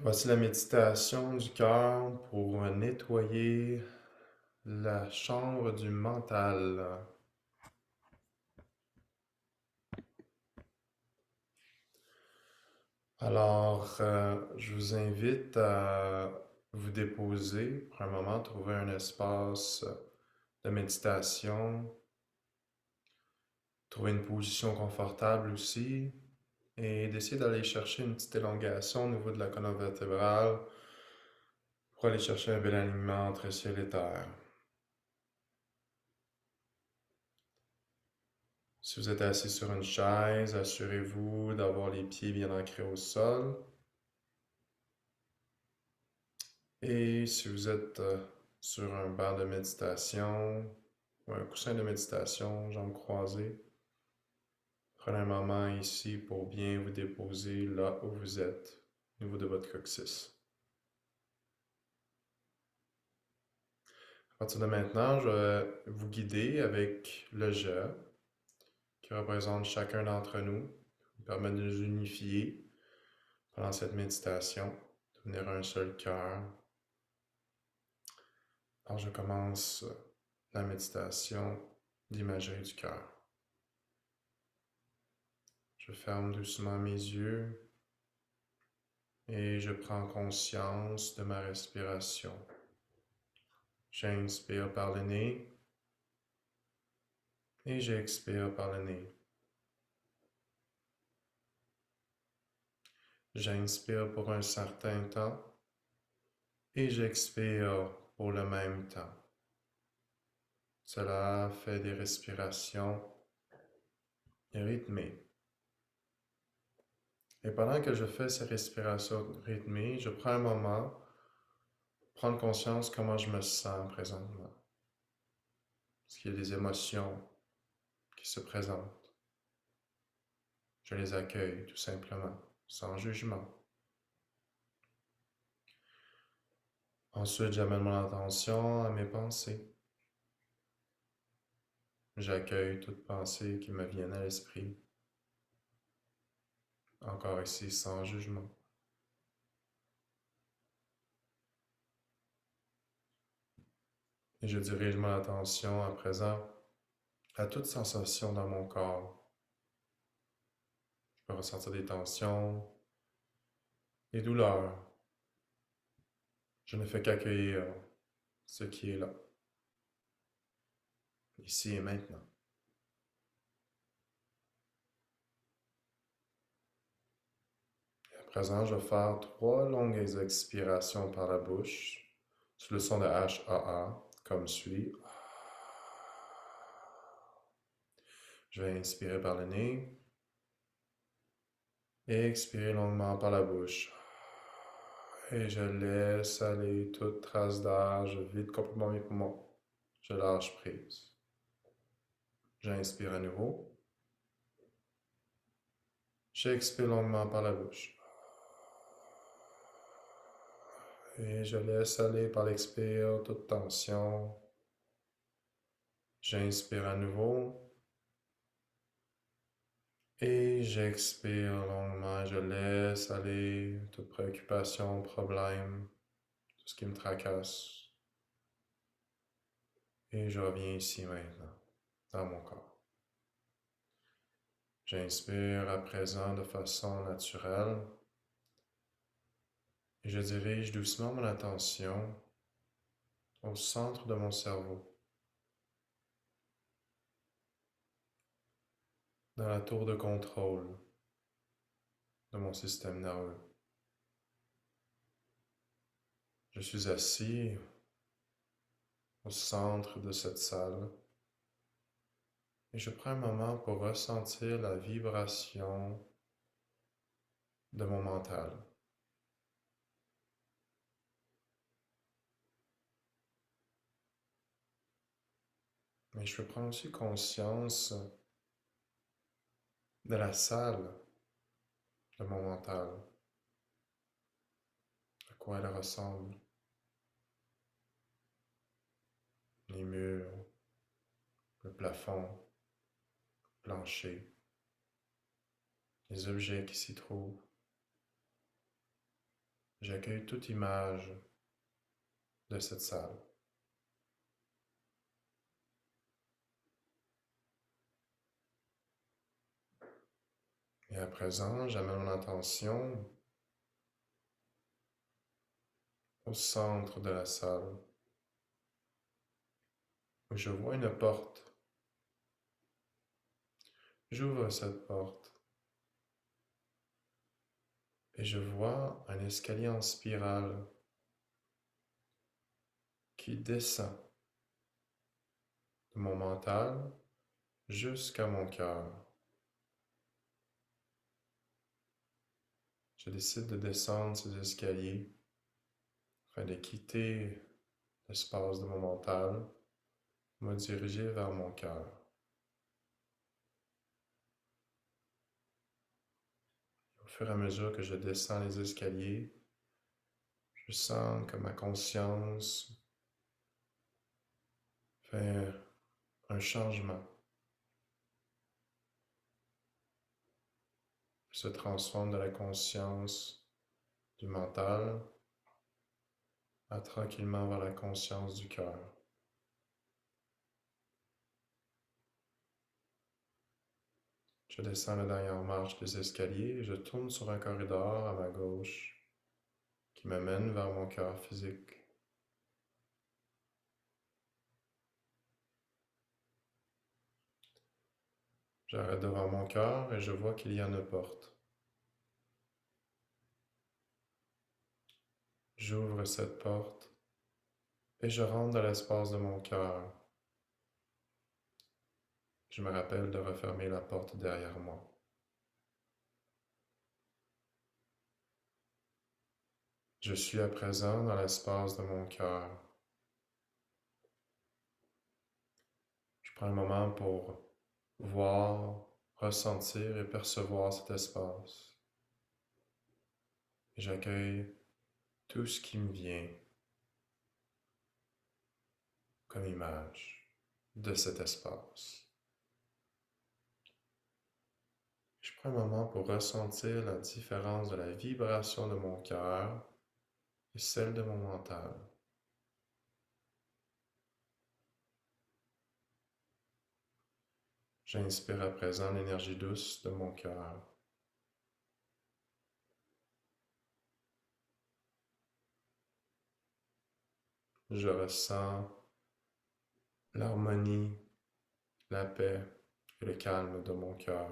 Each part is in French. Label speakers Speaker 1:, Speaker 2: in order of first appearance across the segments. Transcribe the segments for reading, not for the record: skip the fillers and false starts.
Speaker 1: Voici la méditation du cœur pour nettoyer la chambre du mental. Alors, je vous invite à vous déposer pour un moment, trouver un espace de méditation, trouver une position confortable aussi, et d'essayer d'aller chercher une petite élongation au niveau de la colonne vertébrale pour aller chercher un bel alignement entre ciel et terre. Si vous êtes assis sur une chaise, assurez-vous d'avoir les pieds bien ancrés au sol. Et si vous êtes sur un banc de méditation ou un coussin de méditation, jambes croisées, prenez un moment ici pour bien vous déposer là où vous êtes, au niveau de votre coccyx. À partir de maintenant, je vais vous guider avec le je qui représente chacun d'entre nous, qui nous permet de nous unifier pendant cette méditation, devenir un seul cœur. Alors je commence la méditation d'imagerie du cœur. Je ferme doucement mes yeux et je prends conscience de ma respiration. J'inspire par le nez et j'expire par le nez. J'inspire pour un certain temps et j'expire pour le même temps. Cela fait des respirations rythmées. Et pendant que je fais ces respirations rythmées, je prends un moment pour prendre conscience de comment je me sens présentement. Est-ce qu'il y a des émotions qui se présentent? Je les accueille tout simplement, sans jugement. Ensuite, j'amène mon attention à mes pensées. J'accueille toute pensée qui me vient à l'esprit. Encore ici, sans jugement. Et je dirige mon attention à présent à toute sensation dans mon corps. Je peux ressentir des tensions, des douleurs. Je ne fais qu'accueillir ce qui est là, ici et maintenant. Et à présent, je vais faire 3 longues expirations par la bouche, sous le son de H-A-A, comme suit. Je vais inspirer par le nez et expirer longuement par la bouche. Et je laisse aller toute trace d'air, je vide complètement mes poumons. Je lâche prise. J'inspire à nouveau. J'expire longuement par la bouche. Et je laisse aller par l'expire toute tension. J'inspire à nouveau. Et j'expire longuement. Je laisse aller toute préoccupation, problème, tout ce qui me tracasse. Et je reviens ici maintenant, dans mon corps. J'inspire à présent de façon naturelle. Et je dirige doucement mon attention au centre de mon cerveau, dans la tour de contrôle de mon système nerveux. Je suis assis au centre de cette salle et je prends un moment pour ressentir la vibration de mon mental. Mais je peux prendre aussi conscience de la salle de mon mental, à quoi elle ressemble, les murs, le plafond, le plancher, les objets qui s'y trouvent. J'accueille toute image de cette salle. Et à présent, j'amène mon attention au centre de la salle, où je vois une porte. J'ouvre cette porte et je vois un escalier en spirale qui descend de mon mental jusqu'à mon cœur. Je décide de descendre ces escaliers afin de quitter l'espace de mon mental, me diriger vers mon cœur. Au fur et à mesure que je descends les escaliers, je sens que ma conscience fait un changement, se transforme de la conscience du mental à tranquillement vers la conscience du cœur. Je descends la dernière marche des escaliers et je tourne sur un corridor à ma gauche qui me mène vers mon cœur physique. J'arrête devant mon cœur et je vois qu'il y a une porte. J'ouvre cette porte et je rentre dans l'espace de mon cœur. Je me rappelle de refermer la porte derrière moi. Je suis à présent dans l'espace de mon cœur. Je prends un moment pour voir, ressentir et percevoir cet espace. Et j'accueille tout ce qui me vient comme image de cet espace. Je prends un moment pour ressentir la différence de la vibration de mon cœur et celle de mon mental. J'inspire à présent l'énergie douce de mon cœur. Je ressens l'harmonie, la paix et le calme de mon cœur.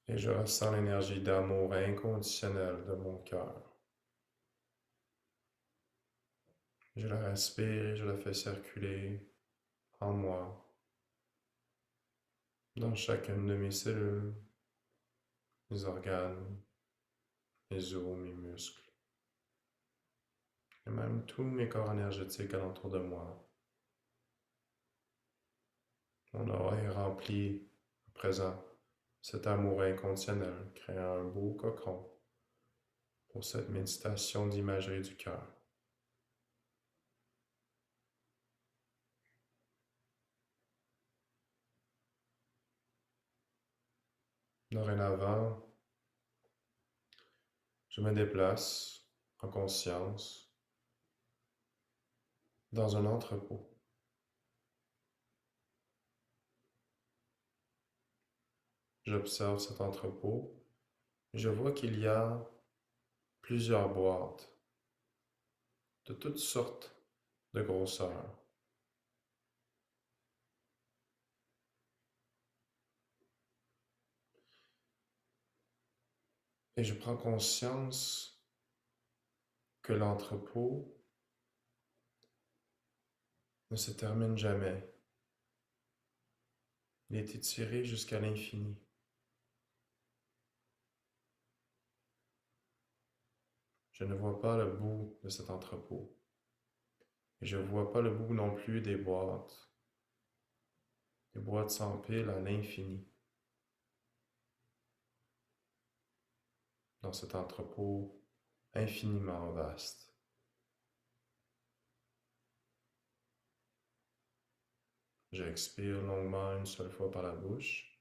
Speaker 1: Et je ressens l'énergie d'amour inconditionnel de mon cœur. Je la respire et je la fais circuler en moi, dans chacune de mes cellules, mes organes, mes os, mes muscles, et même tous mes corps énergétiques alentour de moi. Mon aura est remplie à présent, cet amour inconditionnel, créant un beau cocon pour cette méditation d'imagerie du cœur. Dorénavant, je me déplace en conscience dans un entrepôt. J'observe cet entrepôt et je vois qu'il y a plusieurs boîtes de toutes sortes de grosseurs. Et je prends conscience que l'entrepôt ne se termine jamais. Il est étiré jusqu'à l'infini. Je ne vois pas le bout de cet entrepôt. Et je ne vois pas le bout non plus des boîtes. Les boîtes s'empilent à l'infini dans cet entrepôt infiniment vaste. J'expire longuement une seule fois par la bouche.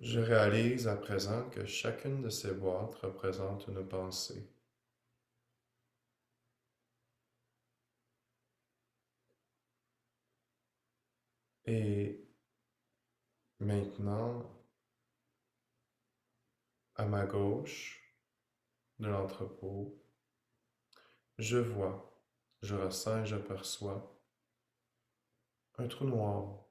Speaker 1: Je réalise à présent que chacune de ces boîtes représente une pensée. Et maintenant, à ma gauche de l'entrepôt, je vois, je ressens et je perçois un trou noir.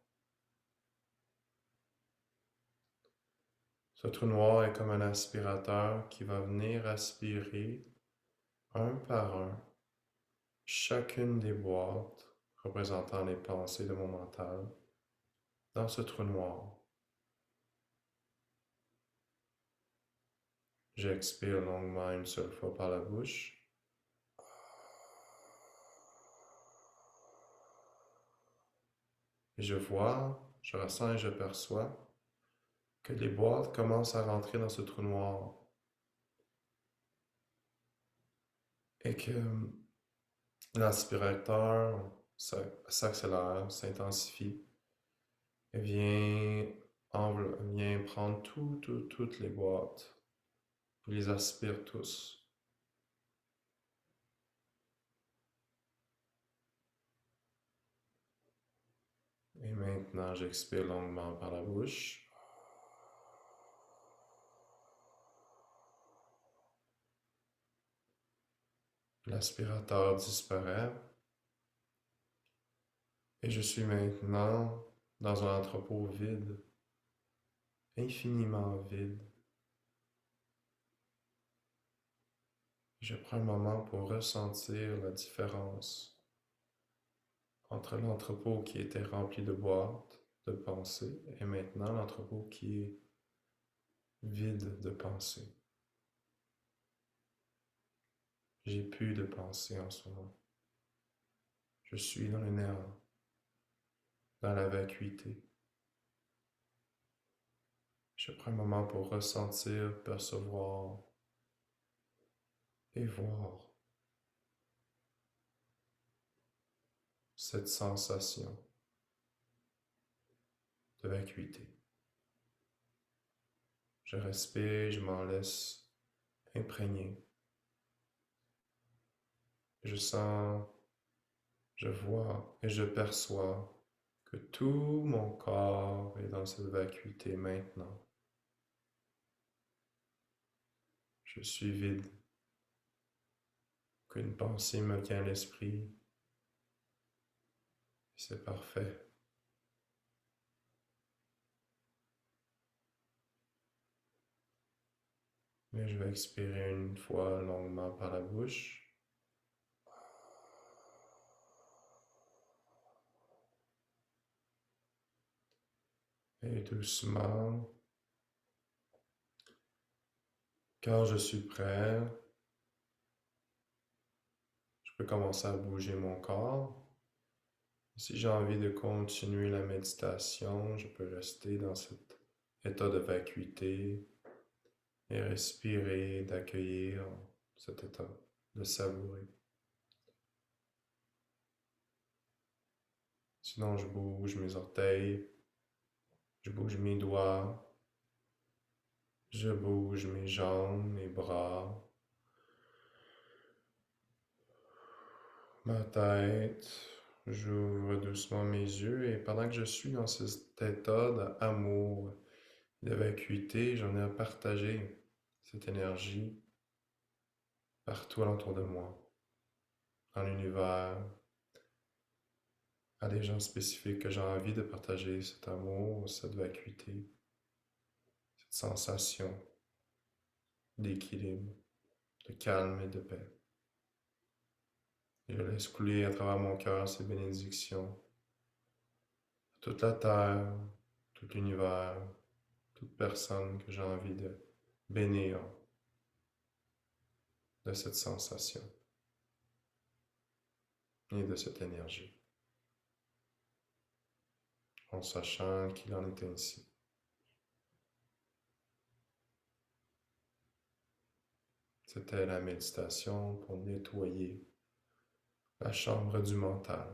Speaker 1: Ce trou noir est comme un aspirateur qui va venir aspirer un par un chacune des boîtes représentant les pensées de mon mental dans ce trou noir. J'expire longuement une seule fois par la bouche. Et je vois, je ressens et je perçois que les boîtes commencent à rentrer dans ce trou noir et que l'aspirateur s'accélère, s'intensifie et vient prendre toutes les boîtes. Il les aspire tous. Et maintenant, j'expire longuement par la bouche. L'aspirateur disparaît et je suis maintenant dans un entrepôt vide, infiniment vide. Je prends un moment pour ressentir la différence entre l'entrepôt qui était rempli de boîtes, de pensées, et maintenant l'entrepôt qui est vide de pensées. J'ai plus de pensées en ce moment. Je suis dans le néant, dans la vacuité. Je prends un moment pour ressentir, percevoir et voir cette sensation de vacuité. Je respire, je m'en laisse imprégner. Je sens, je vois et je perçois que tout mon corps est dans cette vacuité maintenant. Je suis vide, qu'une pensée me vient à l'esprit. C'est parfait. Mais je vais expirer une fois longuement par la bouche. Et doucement, quand je suis prêt, je peux commencer à bouger mon corps. Si j'ai envie de continuer la méditation, je peux rester dans cet état de vacuité et respirer, d'accueillir cet état, de savourer. Sinon, je bouge mes orteils, je bouge mes doigts, je bouge mes jambes, mes bras, ma tête. J'ouvre doucement mes yeux et pendant que je suis dans cet état d'amour, de vacuité, j'en ai à partager cette énergie partout alentour de moi, dans l'univers, à des gens spécifiques que j'ai envie de partager cet amour, cette vacuité, cette sensation d'équilibre, de calme et de paix. Et je laisse couler à travers mon cœur ces bénédictions à toute la terre, tout l'univers, toute personne que j'ai envie de bénir de cette sensation et de cette énergie, en sachant qu'il en est ainsi. C'était la méditation pour nettoyer la chambre du mental.